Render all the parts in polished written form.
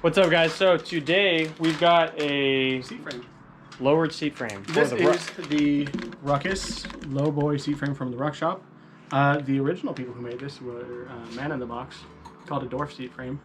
What's up, guys? So today we've got a seat frame. Lowered seat frame. This is the Ruckus Lowboy seat frame from the Ruck shop. The original people who made this were Man in the Box, called a dwarf seat frame.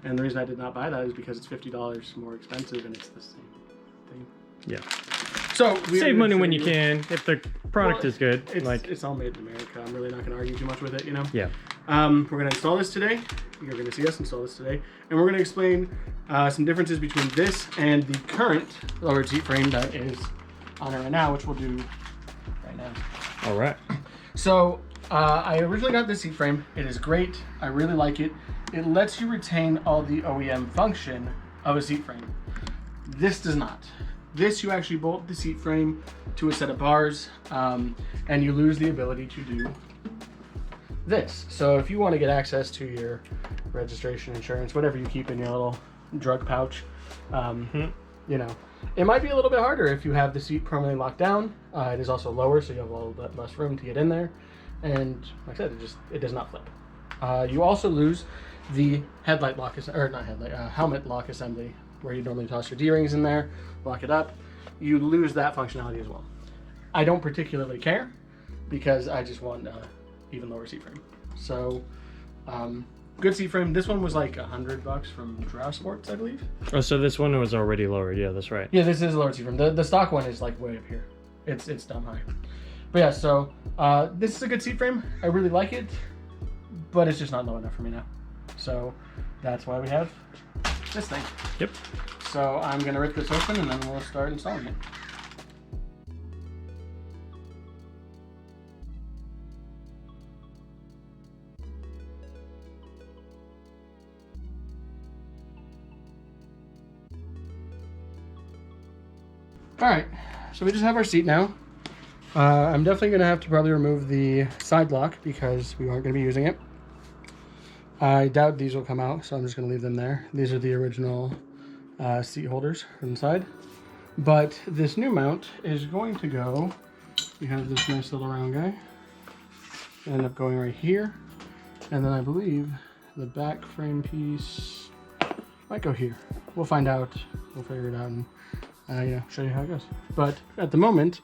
And the reason I did not buy that is because it's $50 more expensive and it's the same thing. Yeah. So save money when you can if the product is good. It's all made in America. I'm really not going to argue too much with it, you know? Yeah. We're going to install this today. You're going to see us install this today. And we're going to explain some differences between this and the current lowered seat frame that is on it right now, which we'll do right now. All right. So I originally got this seat frame. It is great. I really like it. It lets you retain all the OEM function of a seat frame. This does not. This, you actually bolt the seat frame to a set of bars, and you lose the ability to do this. So if you want to get access to your registration, insurance, whatever you keep in your little drug pouch, you know, it might be a little bit harder if you have the seat permanently locked down. It is also lower, so you have a little bit less room to get in there. And like I said, it does not flip. You also lose the headlight lock, or not headlight, helmet lock assembly, where you normally toss your D-rings in there, lock it up. You lose that functionality as well. I don't particularly care because I just want even lower seat frame. So good seat frame. This one was like $100 from Drowsports, I believe. Oh, so this one was already lowered. Yeah, that's right. Yeah, this is a lower seat frame. The stock one is like way up here. It's dumb high. But yeah, so this is a good seat frame. I really like it, but it's just not low enough for me now. So that's why we have this thing. Yep. So I'm gonna rip this open and then we'll start installing it. All right, so we just have our seat now. I'm definitely gonna have to probably remove the side lock because we aren't gonna be using it. I doubt these will come out, so I'm just gonna leave them there. These are the original seat holders from the side. But this new mount is going to go, we have this nice little round guy. End up going right here. And then I believe the back frame piece might go here. We'll find out, we'll figure it out and you know, show you how it goes. But at the moment,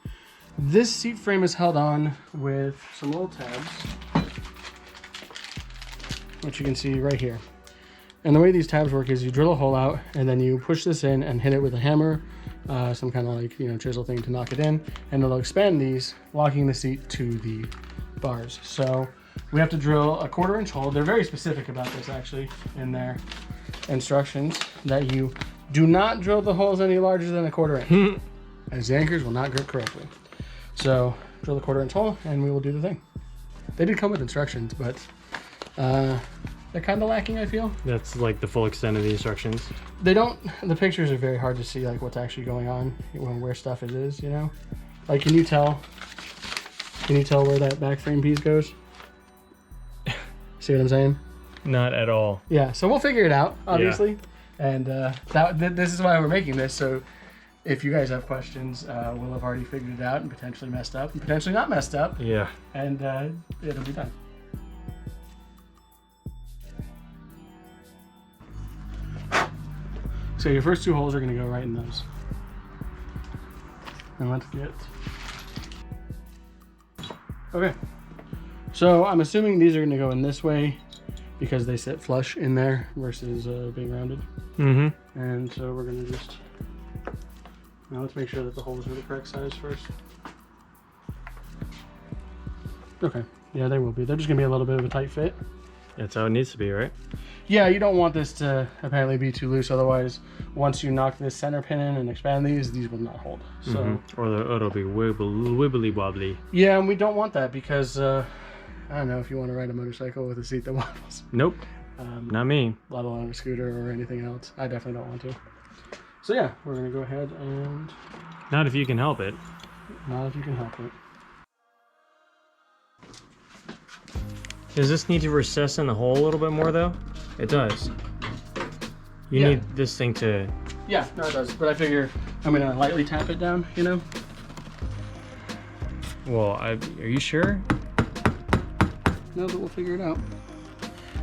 this seat frame is held on with some little tabs, which you can see right here. And the way these tabs work is you drill a hole out and then you push this in and hit it with a hammer, some kind of like, you know, chisel thing to knock it in, and it'll expand these, locking the seat to the bars. So we have to drill a 1/4 inch hole. They're very specific about this actually in their instructions, that you do not drill the holes any larger than a 1/4 inch, as the anchors will not grip correctly. So drill the 1/4 inch hole and we will do the thing. They did come with instructions, but they're kind of lacking, I feel. That's like the full extent of the instructions. They don't, the pictures are very hard to see like what's actually going on, where stuff is, you know? Like, can you tell where that back frame piece goes? See what I'm saying? Not at all. Yeah, so we'll figure it out, obviously. Yeah. And this is why we're making this, so if you guys have questions, we'll have already figured it out and potentially messed up, and potentially not messed up. Yeah. And it'll be done. So your first 2 holes are going to go right in those. And let's get... Okay. So I'm assuming these are going to go in this way because they sit flush in there versus being rounded. Mm-hmm. And so we're going to just... Now let's make sure that the holes are the correct size first. Okay. Yeah, they will be. They're just going to be a little bit of a tight fit. That's how it needs to be, right? Yeah, you don't want this to apparently be too loose, otherwise once you knock this center pin in and expand these will not hold. So or it'll be wibbly wobbly. Yeah, and we don't want that because I don't know if you want to ride a motorcycle with a seat that wobbles. Nope. Not me. Let alone a scooter or anything else. I definitely don't want to. So yeah, we're gonna go ahead and... Not if you can help it. Not if you can help it. Does this need to recess in the hole a little bit more though? It does. You need this thing to... Yeah, no it does, but I figure I'm gonna lightly tap it down, you know? Well, are you sure? No, but we'll figure it out.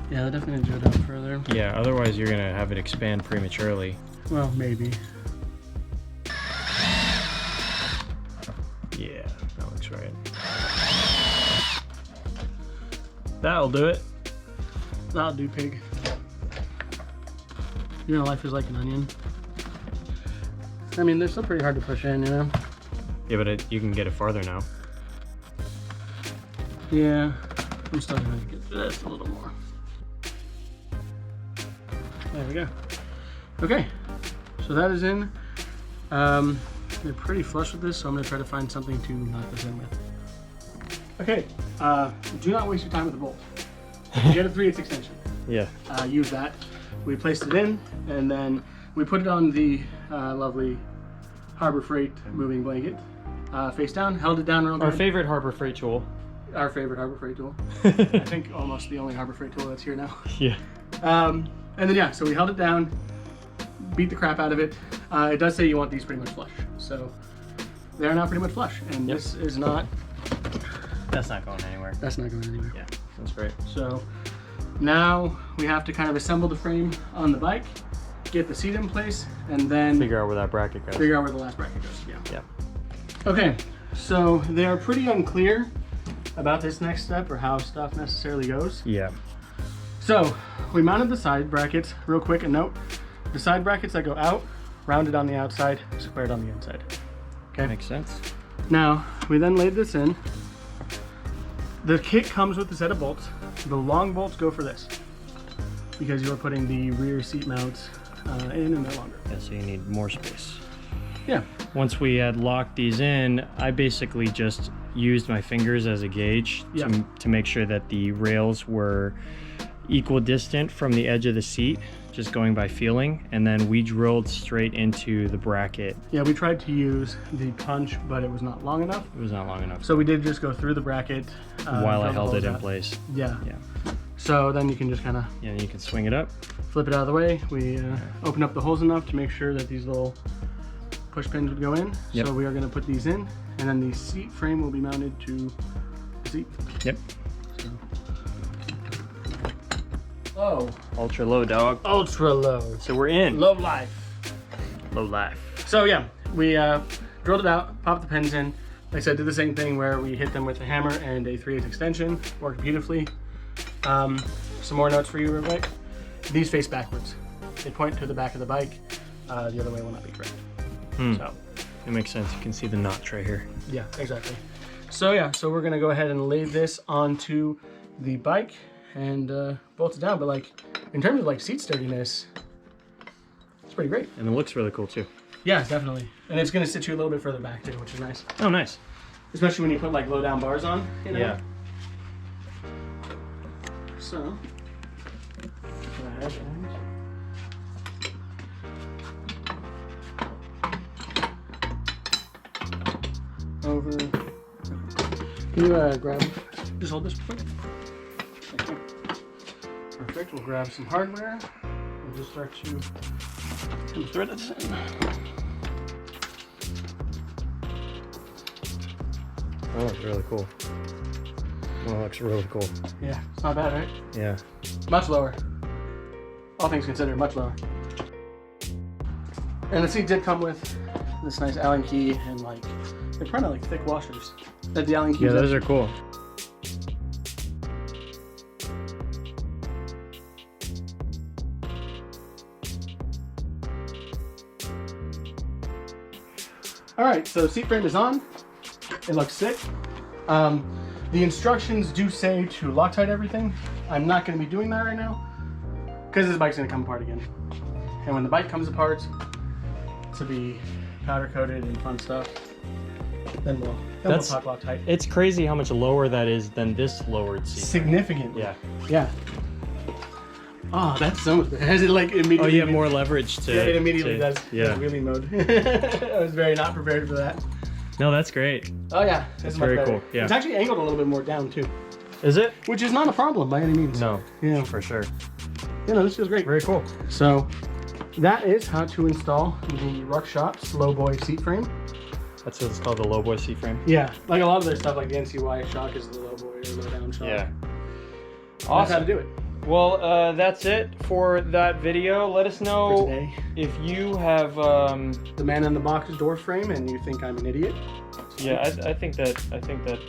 Yeah, I definitely do it out further. Yeah, otherwise you're gonna have it expand prematurely. Well, maybe. Yeah, that looks right. That'll do it. That'll do, pig. You know, life is like an onion. I mean, they're still pretty hard to push in, you know? Yeah, but you can get it farther now. Yeah, I'm still gonna get this a little more. There we go. Okay, so that is in. They're pretty flush with this, so I'm gonna try to find something to knock this in with. Okay, do not waste your time with the bolt. You get a 3/8 extension. Yeah. Use that. We placed it in, and then we put it on the lovely Harbor Freight moving blanket, face down, held it down real good. Our favorite Harbor Freight tool. Our favorite Harbor Freight tool. I think almost the only Harbor Freight tool that's here now. Yeah. And then yeah, so we held it down, beat the crap out of it. It does say you want these pretty much flush, so they're now pretty much flush, and this is not. That's not going anywhere. That's not going anywhere. Yeah, that's great. So now we have to kind of assemble the frame on the bike, get the seat in place, and then Figure out where that bracket goes. figure out where the last bracket goes. Yeah. Yeah. Okay, so they are pretty unclear about this next step or how stuff necessarily goes. Yeah. So we mounted the side brackets. Real quick, a note: the side brackets that go out, rounded on the outside, squared on the inside. Okay. Makes sense. Now we then laid this in. The kit comes with a set of bolts. The long bolts go for this because you are putting the rear seat mounts in and they're longer. Yeah, so you need more space. Yeah. Once we had locked these in, I basically just used my fingers as a gauge to make sure that the rails were equidistant from the edge of the seat, just going by feeling, and then we drilled straight into the bracket. Yeah, we tried to use the punch, but it was not long enough. It was not long enough. So we did just go through the bracket while I held it in place. Yeah. Yeah. So then you can just kind of You can swing it up. flip it out of the way. We open up the holes enough to make sure that these little push pins would go in. Yep. So we are going to put these in, and then the seat frame will be mounted to the seat. Yep. So. Low. Ultra low, dog. Ultra low. So we're in. Low life. Low life. So yeah, we drilled it out, popped the pins in. Like I said, did the same thing where we hit them with a hammer and a 3/8 extension. Worked beautifully. Some more notes for you real quick. These face backwards. They point to the back of the bike. The other way will not be correct. So It makes sense. You can see the notch right here. yeah, exactly. So yeah, so we're gonna go ahead and lay this onto the bike and bolt it down. But like, in terms of like seat sturdiness, it's pretty great. And it looks really cool too. Yeah, definitely. And it's gonna sit you a little bit further back too, which is nice. Oh, nice. Especially when you put like low down bars on, you know? Yeah. So, go ahead and over. Can you grab, just hold this quick? Thank you. Perfect, we'll grab some hardware. We'll just start to thread it in. Oh, that's really cool. Well, it looks really cool. Yeah, it's not bad, right? Yeah. Much lower. All things considered, much lower. And the seat did come with this nice Allen key and like, they're kind of like thick washers. That the Allen keys. Yeah, those are cool. All right, so seat frame is on. It looks sick. The instructions do say to Loctite everything. I'm not going to be doing that right now because this bike's going to come apart again. And when the bike comes apart to be powder coated and fun stuff, then we'll talk Loctite. It's crazy how much lower that is than this lowered seat. Significant. Yeah. Yeah. Oh, that's so much better. Has it like immediately? Oh, you have more leverage to. Yeah, it immediately does. Yeah. Wheelie mode. I was very not prepared for that. No, that's great. Oh yeah, That's very cool. Yeah. It's actually angled a little bit more down too. Is it? Which is not a problem by any means. No. Yeah. For sure. You know, this feels great. Very cool. So that is how to install the Ruckus Lowboy seat frame. That's what it's called, the Lowboy seat frame. Yeah, like a lot of their stuff, like the NCY shock is the Lowboy or low down shock. Yeah. That's Awesome. how to do it. Well, that's it for that video. Let us know if you have the man in the box door frame and you think I'm an idiot. Yeah, I think that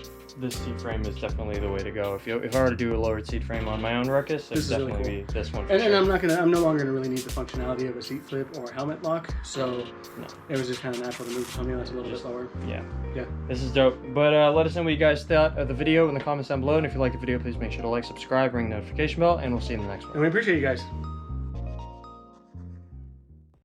this seat frame is definitely the way to go. If I were to do a lowered seat frame on my own Ruckus, it'd definitely really cool. Be this one. For and I'm no longer gonna really need the functionality of a seat flip or helmet lock, so it was just kind of natural to move to something that's a little bit slower. Yeah. Yeah. This is dope. But let us know what you guys thought of the video in the comments down below, and if you liked the video, please make sure to like, subscribe, ring the notification bell, and we'll see you in the next one. And we appreciate you guys.